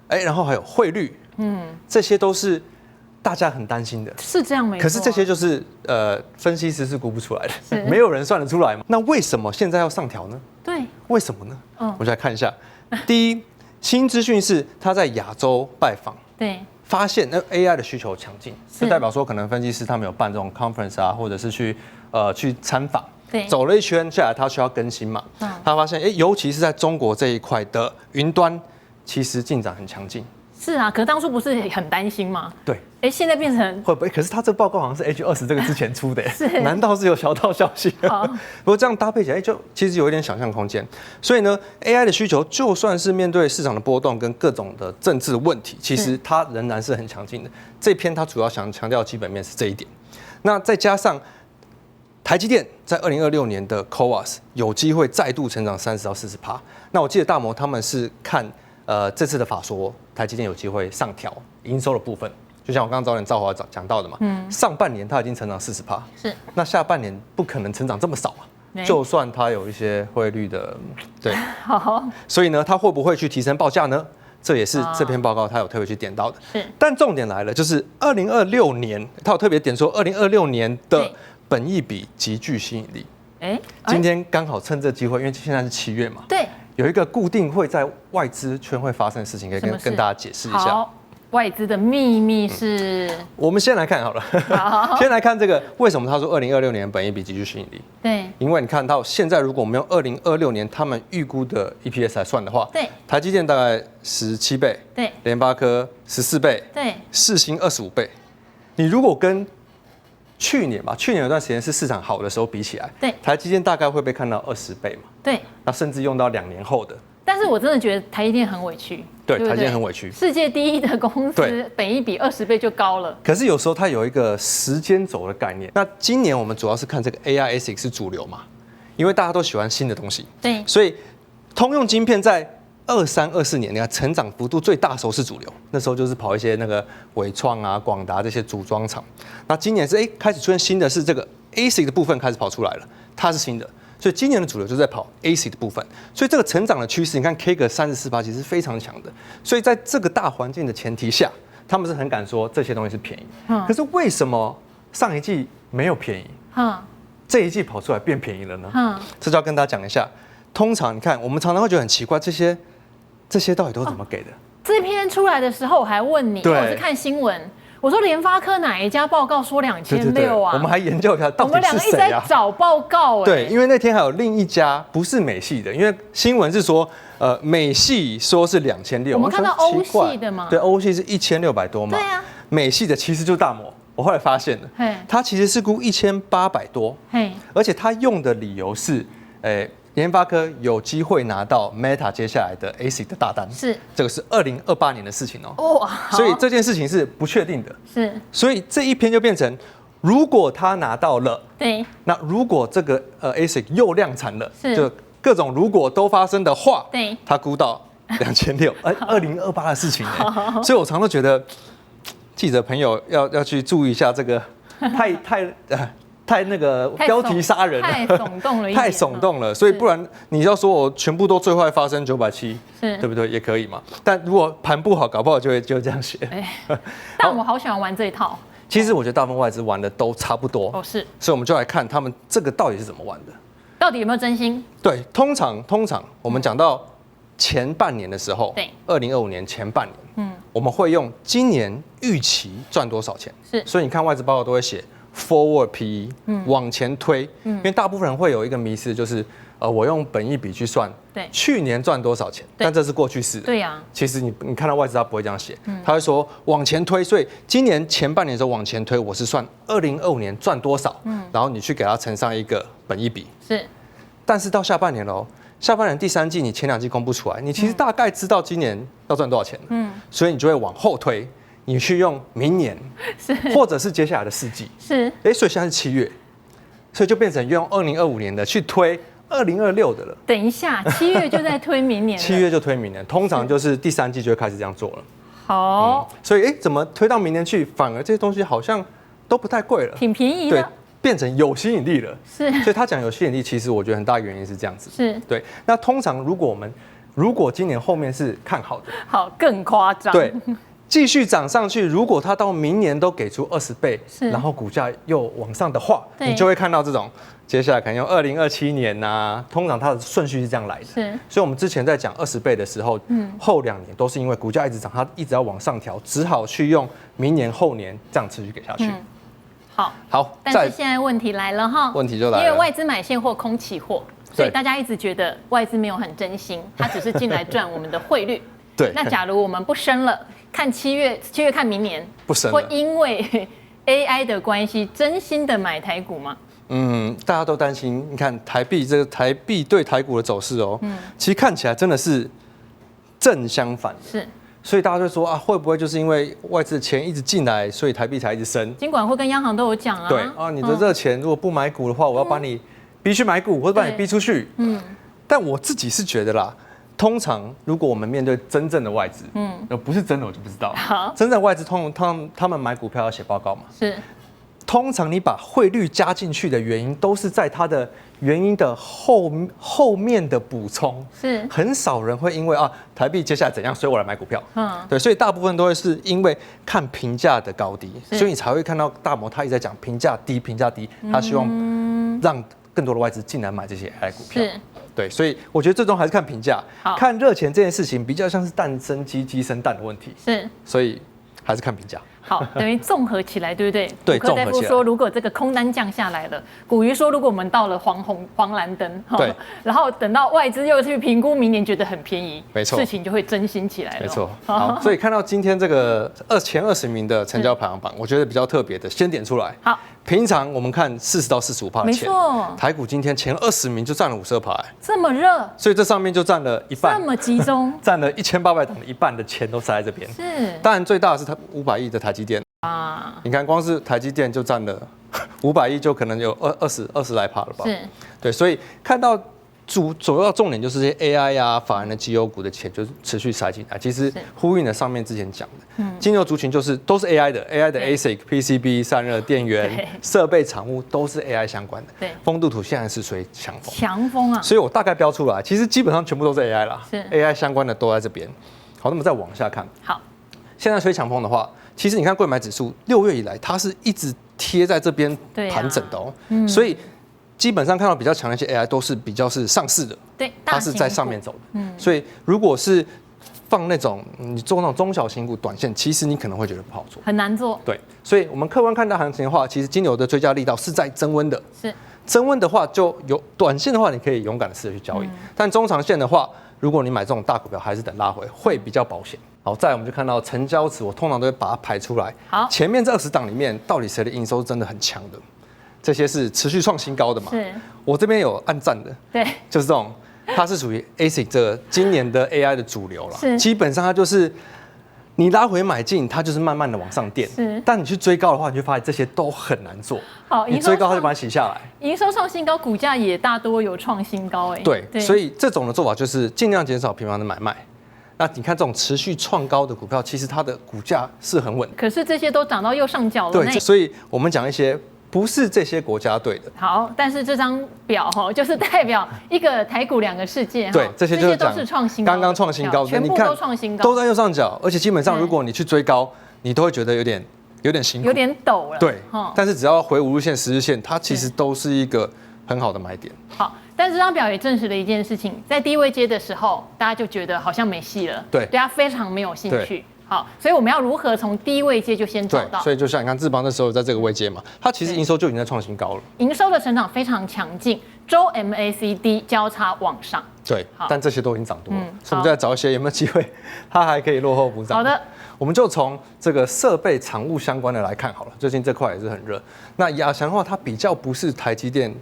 然后还有汇率，这些都是。大家很担心的，是这样没错。可是这些就是分析师是估不出来的，没有人算得出来嘛。那为什么现在要上调呢？对，为什么呢？我就来看一下。第一，新资讯是他在亚洲拜访，对，发现AI 的需求强劲，就代表说可能分析师他们有办这种 conference 啊，或者是去参访，走了一圈下来，他需要更新嘛。他发现尤其是在中国这一块的云端，其实进展很强劲。是啊，可是当初不是很担心吗？对，现在变成会不会？可是他这个报告好像是 H20这个之前出的，难道是有小道消息？不过这样搭配起来，就其实有一点想象空间。所以呢 ，AI 的需求就算是面对市场的波动跟各种的政治问题，其实它仍然是很强劲的。这篇它主要想强调基本面是这一点。那再加上台积电在2026年的 CoWoS 有机会再度成长30%到40%。那我记得大摩他们是看。这次的法说，台积电有机会上调营收的部分，就像我刚刚早点赵华讲到的嘛，上半年它已经成长40%，是，那下半年不可能成长这么少嘛，就算它有一些汇率的，对，好，所以呢，它会不会去提升报价呢？这也是这篇报告它有特别去点到的，是，但重点来了，就是2026年，它有特别点说2026年的本益比极具吸引力。今天刚好趁这机会，因为现在是7月嘛，对。有一个固定会在外资圈会发生的事情，可以跟大家解释一下。好，外资的秘密是？我们先来看好了，先来看这个为什么他说2026年本益比极具吸引力？对，因为你看到现在，如果我们用2026年他们预估的 EPS 来算的话，对，台积电大概17倍，对，联发科14倍，对，世芯25倍。你如果跟去年有段时间是市场好的时候比起来，对，台积电大概会被看到20倍嘛，对，那甚至用到2年后的。但是我真的觉得台积电很委屈，对，台积电很委屈，世界第一的公司，本益比20倍就高了。可是有时候它有一个时间轴的概念。那今年我们主要是看这个 AI ASIC 是主流嘛，因为大家都喜欢新的东西，对，所以通用晶片在23、24年，你看成长幅度最大的时候是主流，那时候就是跑一些那个伟创啊、广达这些组装厂。那今年是开始出现新的是这个 ASIC 的部分开始跑出来了，它是新的，所以今年的主流就在跑 ASIC 的部分。所以这个成长的趋势，你看 K 个34%其实非常强的。所以在这个大环境的前提下，他们是很敢说这些东西是便宜。可是为什么上一季没有便宜？这一季跑出来变便宜了呢？这就要跟大家讲一下。通常你看，我们常常会觉得很奇怪，这些到底都是怎么给的？这篇出来的时候，我还问你，我是看新闻，我说联发科哪一家报告说2600啊？我们还研究一下到底是谁啊？我们两个一直在找报告。对，因为那天还有另一家不是美系的，因为新闻是说，美系说是2600，我们看到欧系的嘛？对，欧系是1600多嘛？对啊。美系的其实就是大摩，我后来发现了，它其实是估1800多，而且它用的理由是，联发科有机会拿到 Meta 接下来的 ASIC 的大单，这个是2028年的事情哦。哇，所以这件事情是不确定的。所以这一篇就变成，如果他拿到了，对，那如果这个ASIC 又量产了，就各种如果都发生的话，对，他估到2600，2028的事情所以我常都觉得记者朋友要去注意一下这个，太那个标题杀人了，太耸动了，太耸动了。所以不然你要说我全部都最坏发生970，对不对？也可以嘛。但如果盘不好，搞不好就这样写。但我好喜欢玩这一套。其实我觉得大部分外资玩的都差不多。所以我们就来看他们这个到底是怎么玩的，到底有没有真心？对，通常我们讲到前半年的时候，对，2025年前半年，我们会用今年预期赚多少钱。所以你看外资报告都会写 forward PE，往前推，因为大部分人会有一个迷思，就是我用本益比去算，对，去年赚多少钱，但这是过去式。对呀，其实你看到外资他不会这样写，他会说往前推，所以今年前半年的时候往前推，我是算2025年赚多少，然后你去给它乘上一个本益比。但是到下半年喽，下半年第3季你前2季公布出来，你其实大概知道今年要赚多少钱，所以你就会往后推。你去用明年，或者是接下来的4季，所以现在是7月，所以就变成用2025年的去推2026的了。等一下，7月就在推明年，7月就推明年，通常就是第3季就会开始这样做了。好，所以怎么推到明年去，反而这些东西好像都不太贵了，挺便宜的，对，变成有吸引力了。所以他讲有吸引力，其实我觉得很大原因是这样子。对。那通常如果今年后面是看好的，好，更夸张。对。继续涨上去，如果它到明年都给出20倍，然后股价又往上的话，你就会看到这种接下来可能用2027年啊，通常它的顺序是这样来的。所以我们之前在讲20倍的时候，后2年都是因为股价一直涨，它一直要往上调，只好去用明年后年这样持续给下去。好，但是现在问题来了哈，问题就来了，因为外资买现货空期货，所以大家一直觉得外资没有很真心，他只是进来赚我们的汇率。对，那假如我们不升了，看7月看明年不升，会因为 AI 的关系真心的买台股吗？大家都担心。你看台币对台股的走势哦，其实看起来真的是正相反。所以大家就说啊，会不会就是因为外资的钱一直进来，所以台币才一直升？金管会跟央行都有讲啊。对啊，你的热钱如果不买股的话，我要把你逼去买股，或者把你逼出去。但我自己是觉得啦。通常，如果我们面对真正的外资，不是真的我就不知道。真正的外资他们买股票要写报告嘛？通常你把汇率加进去的原因，都是在它的原因的后面的补充。很少人会因为台币接下来怎样，所以我来买股票。对，所以大部分都会是因为看评价的高低，所以你才会看到大摩他一直在讲评价低，他希望让更多的外资进来买这些 AI 股票。对，所以我觉得最终还是看评价，看热钱这件事情比较像是蛋生鸡，鸡生蛋的问题。所以还是看评价。好，等于综合起来，对不对？对，综合起来。大夫说，如果这个空单降下来了，古鱼说，如果我们到了黄蓝灯，对，然后等到外资又去评估明年觉得很便宜，没错，事情就会真心起来了。没错。好，所以看到今天这个前20名的成交排行榜，我觉得比较特别的，先点出来。好。平常我们看40到45%的钱，没错，台股今天前20名就占了52%，这么热，所以这上面就占了一半，这么集中，占了1800档的一半的钱都塞在这边。当然最大的是500亿的台积电啊，你看光是台积电就占了500亿，就可能有20来%了吧？对，所以看到主要重点就是这些 AI 啊、法人的绩优股的钱就是持续塞进来，其实呼应了上面之前讲的，金牛族群就是都是 AI 的 ASIC、PCB、散热、电源、设备、厂务都是 AI 相关的。对，风度图现在是属于强风啊，所以我大概标出来，其实基本上全部都是 AI 啦，AI 相关的都在这边。好，那么再往下看，好，现在吹强风的话，其实你看柜买指数6月以来，它是一直贴在这边盘整的哦，所以。基本上看到比较强的一些 AI 都是比较是上市的，对，它是在上面走的，所以如果是放那种你做那种中小型股短线，其实你可能会觉得不好做，很难做，对，所以我们客观看待行情的话，其实金牛的追加力道是在增温的，增温的话就有短线的话，你可以勇敢的试着去交易，但中长线的话，如果你买这种大股票，还是等拉回会比较保险。好，再来我们就看到成交值，我通常都会把它排出来，好，前面这20档里面到底谁的营收是真的很强的？这些是持续创新高的嘛。是。我这边有按赞的，对，就是这种，它是属于 ASIC 这个今年的 AI 的主流了。是。基本上它就是你拉回买进，它就是慢慢的往上垫。是。但你去追高的话，你就发现这些都很难做。好，你追高它就把它洗下来。营收创新高，股价也大多有创新高，对，所以这种的做法就是尽量减少频繁的买卖。那你看这种持续创高的股票，其实它的股价是很稳。可是这些都涨到右上角了。对，所以我们讲一些不是这些国家队的。好，但是这张表就是代表一个台股两个世界。对，这些就是都是创新高，刚刚创新高的，全部都创新高，都在右上角。而且基本上如果你去追高，你都会觉得有点辛苦，有点陡了。对，但是只要回5日线、10日线，它其实都是一个很好的买点。好，但是这张表也证实了一件事情，在低位接的时候，大家就觉得好像没戏了，对，大家非常没有兴趣。好，所以我们要如何从低位接就先找到？所以就像你看智邦那时候在这个位接嘛，它其实营收就已经在创新高了，营收的成长非常强劲，周 MACD 交叉往上。对，但这些都已经涨多了，所以我们就来找一些有没有机会它还可以落后补涨。好的。我们就从这个设备产物相关的来看好了，最近这块也是很热。那亚翔的话，它比较不是台积电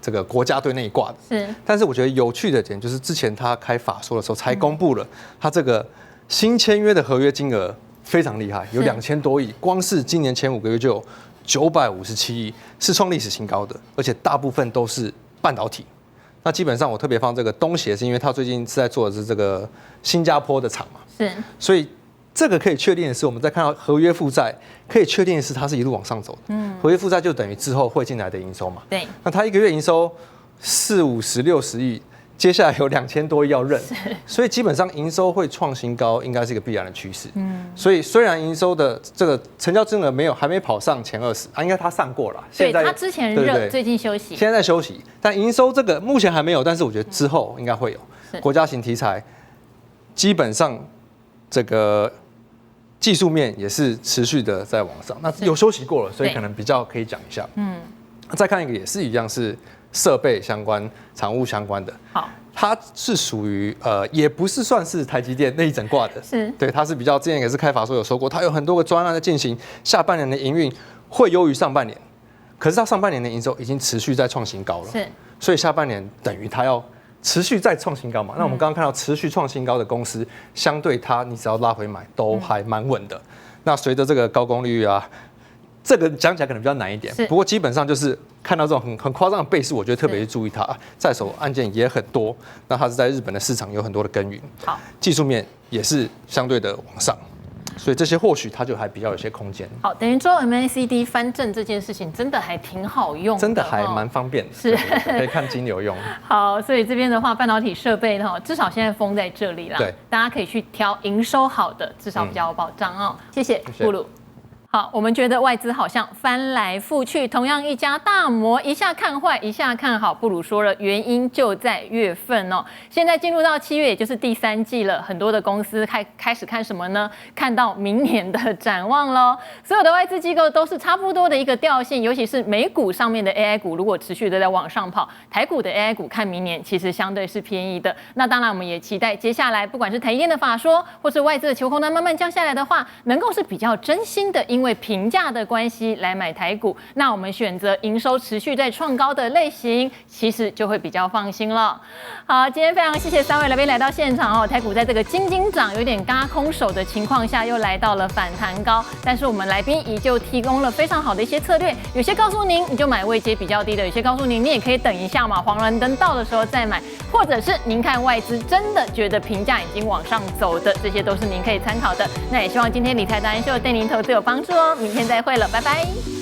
这个国家队那一挂的，是。但是我觉得有趣的点就是，之前他开法说的时候才公布了他这个新签约的合约金额非常厉害，有2000多亿，光是今年前5个月就有957亿，是创历史新高的，而且大部分都是半导体。那基本上我特别放这个东协，是因为他最近是在做的是这个新加坡的厂嘛，是。所以这个可以确定的是，我们在看到合约负债，可以确定的是它是一路往上走的。合约负债就等于之后会进来的营收嘛。对。那它一个月营收40、50、60亿，接下来有2000多亿要认，所以基本上营收会创新高，应该是一个必然的趋势。所以虽然营收的这个成交金额还没跑上前20啊，应该它上过了。对，它之前热，最近休息。现在在休息，但营收这个目前还没有，但是我觉得之后应该会有。国家型题材，基本上这个技术面也是持续的在往上，那有休息过了，所以可能比较可以讲一下。再看一个也是一样，是设备相关、产物相关的。好，它是属于也不是算是台积电那一整挂的，是对，它是比较之前也是开法说有说过，它有很多个专案在进行，下半年的营运会优于上半年，可是它上半年的营收已经持续在创新高了，是，所以下半年等于它要持续再创新高嘛。那我们刚刚看到持续创新高的公司，相对它你只要拉回买都还蛮稳的。那随着这个高功率啊。这个讲起来可能比较难一点，不过基本上就是看到这种很夸张的倍数，我觉得特别去注意它，在手案件也很多。那它是在日本的市场有很多的耕耘，好，技术面也是相对的往上，所以这些或许它就还比较有些空间。好，等于说 MACD 翻正这件事情真的还挺好用的，真的还蛮方便的，是可以看金流用。好，所以这边的话，半导体设备呢，至少现在封在这里啦，对，大家可以去挑营收好的，至少比较有保障哦。谢谢布鲁。好，我们觉得外资好像翻来覆去，同样一家大摩，一下看坏，一下看好。布鲁说了，原因就在月份哦。现在进入到7月，也就是第3季了，很多的公司开始看什么呢？看到明年的展望喽。所有的外资机构都是差不多的一个调性，尤其是美股上面的 AI 股，如果持续的在往上跑，台股的 AI 股看明年其实相对是便宜的。那当然，我们也期待接下来，不管是台积电的法说，或是外资的求空单慢慢降下来的话，能够是比较真心的，因为评价的关系来买台股，那我们选择营收持续在创高的类型，其实就会比较放心了。好，今天非常谢谢3位来宾来到现场哦。台股在这个金涨有点轧空手的情况下，又来到了反弹高，但是我们来宾依旧提供了非常好的一些策略，有些告诉您你就买位阶比较低的，有些告诉您你也可以等一下嘛，黄蓝灯到的时候再买，或者是您看外资真的觉得评价已经往上走的，这些都是您可以参考的。那也希望今天理财达人秀对您投资有帮助哦。明天再会了，拜拜。